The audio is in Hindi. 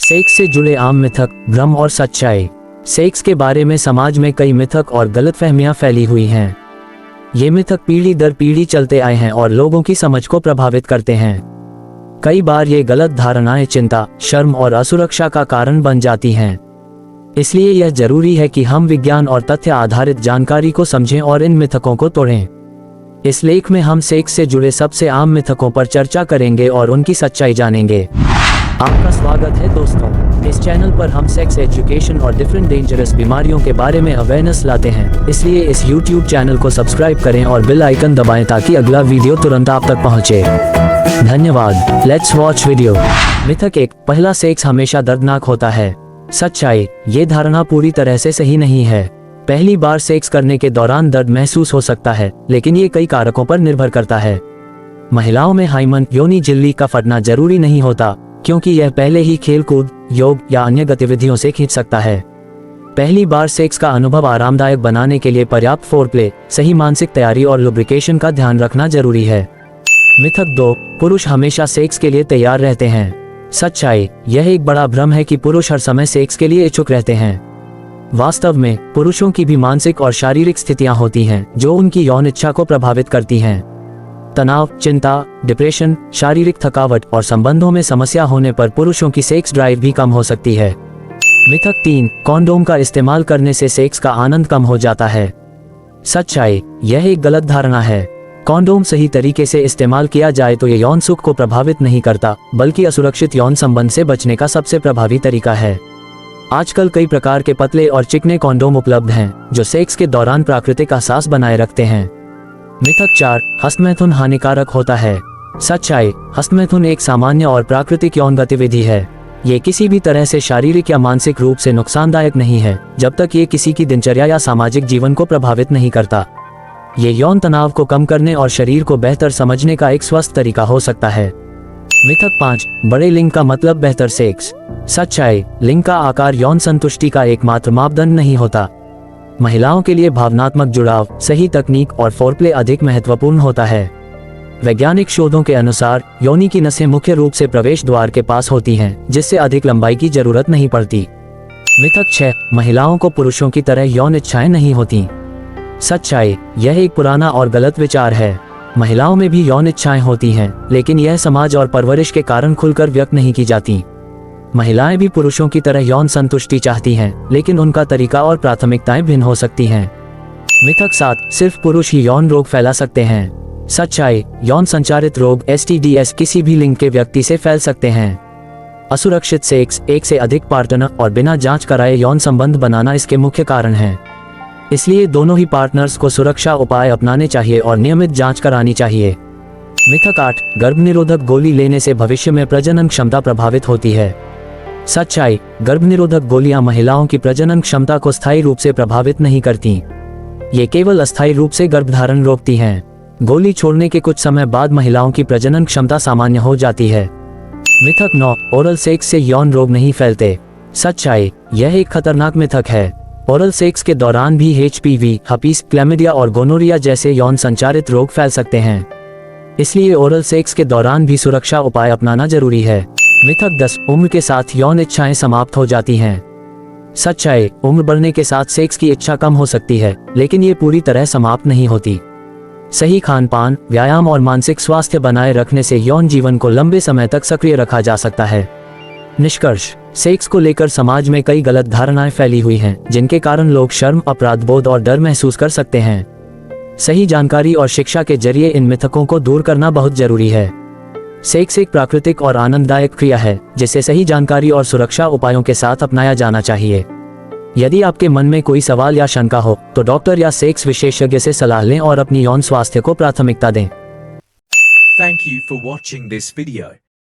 सेक्स से जुड़े आम मिथक, भ्रम और सच्चाई। सेक्स के बारे में समाज में कई मिथक और गलतफहमियां फैली हुई हैं। ये मिथक पीढ़ी दर पीढ़ी चलते आए हैं और लोगों की समझ को प्रभावित करते हैं। कई बार ये गलत धारणाएं चिंता, शर्म और असुरक्षा का कारण बन जाती हैं। इसलिए यह जरूरी है कि हम विज्ञान और तथ्य आधारित जानकारी को समझें और इन मिथकों को तोड़ें। इस लेख में हम सेक्स से जुड़े सबसे आम मिथकों पर चर्चा करेंगे और उनकी सच्चाई जानेंगे। आपका स्वागत है दोस्तों। इस चैनल पर हम सेक्स एजुकेशन और डिफरेंट डेंजरस बीमारियों के बारे में अवेयरनेस लाते हैं, इसलिए इस YouTube चैनल को सब्सक्राइब करें और बेल आइकन दबाएं ताकि अगला वीडियो तुरंत आप तक पहुंचे। धन्यवाद। Let's watch video. मिथक 1, पहला सेक्स हमेशा दर्दनाक होता है। सच्चाई, ये धारणा पूरी तरह से सही नहीं है। पहली बार सेक्स करने के दौरान दर्द महसूस हो सकता है, लेकिन ये कई कारकों पर निर्भर करता है। महिलाओं में हाइमन योनि झिल्ली का फटना जरूरी नहीं होता, क्योंकि यह पहले ही खेलकूद, योग या अन्य गतिविधियों से खींच सकता है। पहली बार सेक्स का अनुभव आरामदायक बनाने के लिए पर्याप्त फोरप्ले, सही मानसिक तैयारी और लुब्रिकेशन का ध्यान रखना जरूरी है। मिथक 2, पुरुष हमेशा सेक्स के लिए तैयार रहते हैं। सच्चाई, यह एक बड़ा भ्रम है कि पुरुष हर समय सेक्स के लिए इच्छुक रहते हैं। वास्तव में पुरुषों की भी मानसिक और शारीरिक स्थितियां होती हैं जो उनकी यौन इच्छा को प्रभावित करती हैं। तनाव, चिंता, डिप्रेशन, शारीरिक थकावट और संबंधों में समस्या होने पर पुरुषों की सेक्स ड्राइव भी कम हो सकती है। मिथक 3, कॉन्डोम का इस्तेमाल करने से सेक्स का आनंद कम हो जाता है। सच्चाई, यह एक गलत धारणा है। कॉन्डोम सही तरीके से इस्तेमाल किया जाए तो ये यौन सुख को प्रभावित नहीं करता, बल्कि असुरक्षित यौन संबंध से बचने का सबसे प्रभावी तरीका है। आजकल कई प्रकार के पतले और चिकने कॉन्डोम उपलब्ध हैं, जो सेक्स के दौरान प्राकृतिक एहसास बनाए रखते हैं। मिथक 4, हस्तमैथुन हानिकारक होता है। सच्चाई, हस्तमैथुन एक सामान्य और प्राकृतिक यौन गतिविधि है। ये किसी भी तरह से शारीरिक या मानसिक रूप से नुकसानदायक नहीं है, जब तक ये किसी की दिनचर्या या सामाजिक जीवन को प्रभावित नहीं करता। ये यौन तनाव को कम करने और शरीर को बेहतर समझने का एक स्वस्थ तरीका हो सकता है। मिथक 5, बड़े लिंग का मतलब बेहतर सेक्स। सच्चाई, लिंग का आकार यौन संतुष्टि का एकमात्र मापदंड नहीं होता। महिलाओं के लिए भावनात्मक जुड़ाव, सही तकनीक और फोरप्ले अधिक महत्वपूर्ण होता है। वैज्ञानिक शोधों के अनुसार योनि की नसें मुख्य रूप से प्रवेश द्वार के पास होती हैं, जिससे अधिक लंबाई की जरूरत नहीं पड़ती। मिथक 6, महिलाओं को पुरुषों की तरह यौन इच्छाएं नहीं होती। सच्चाई, यह एक पुराना और गलत विचार है। महिलाओं में भी यौन इच्छाएं होती हैं, लेकिन यह समाज और परवरिश के कारण खुलकर व्यक्त नहीं की जाती। महिलाएं भी पुरुषों की तरह यौन संतुष्टि चाहती हैं, लेकिन उनका तरीका और प्राथमिकताएं भिन्न हो सकती हैं। मिथक 7, सिर्फ पुरुष ही यौन रोग फैला सकते हैं। सच्चाई, यौन संचारित रोग STDs किसी भी लिंग के व्यक्ति से फैल सकते हैं। असुरक्षित सेक्स, एक से अधिक पार्टनर और बिना जांच कराए यौन संबंध बनाना इसके मुख्य कारण हैं। इसलिए दोनों ही पार्टनर्स को सुरक्षा उपाय अपनाने चाहिए और नियमित जांच करानी चाहिए। मिथक 8, गर्भनिरोधक गोली लेने से भविष्य में प्रजनन क्षमता प्रभावित होती है। सच्चाई, गर्भनिरोधक गोलियां महिलाओं की प्रजनन क्षमता को स्थायी रूप से प्रभावित नहीं करती। ये केवल अस्थायी रूप से गर्भधारण रोकती हैं। गोली छोड़ने के कुछ समय बाद महिलाओं की प्रजनन क्षमता सामान्य हो जाती है। मिथक 9, ओरल सेक्स से यौन रोग नहीं फैलते। सच्चाई, यह एक खतरनाक मिथक है। ओरल सेक्स के दौरान भी HPV, हर्पीस, क्लैमिडिया और गोनोरिया जैसे यौन संचारित रोग फैल सकते हैं। इसलिए ओरल सेक्स के दौरान भी सुरक्षा उपाय अपनाना जरूरी है। मिथक 10, उम्र के साथ यौन इच्छाएं समाप्त हो जाती हैं। सच्चाई, उम्र बढ़ने के साथ सेक्स की इच्छा कम हो सकती है, लेकिन ये पूरी तरह समाप्त नहीं होती। सही खानपान, व्यायाम और मानसिक स्वास्थ्य बनाए रखने से यौन जीवन को लंबे समय तक सक्रिय रखा जा सकता है। निष्कर्ष, सेक्स को लेकर समाज में कई गलत धारणाएं फैली हुई हैं, जिनके कारण लोग शर्म, अपराध बोध और डर महसूस कर सकते हैं। सही जानकारी और शिक्षा के जरिए इन मिथकों को दूर करना बहुत जरूरी है। सेक्स एक प्राकृतिक और आनंददायक क्रिया है, जिसे सही जानकारी और सुरक्षा उपायों के साथ अपनाया जाना चाहिए। यदि आपके मन में कोई सवाल या शंका हो, तो डॉक्टर या सेक्स विशेषज्ञ से सलाह लें और अपनी यौन स्वास्थ्य को प्राथमिकता दें। Thank you for watching this video.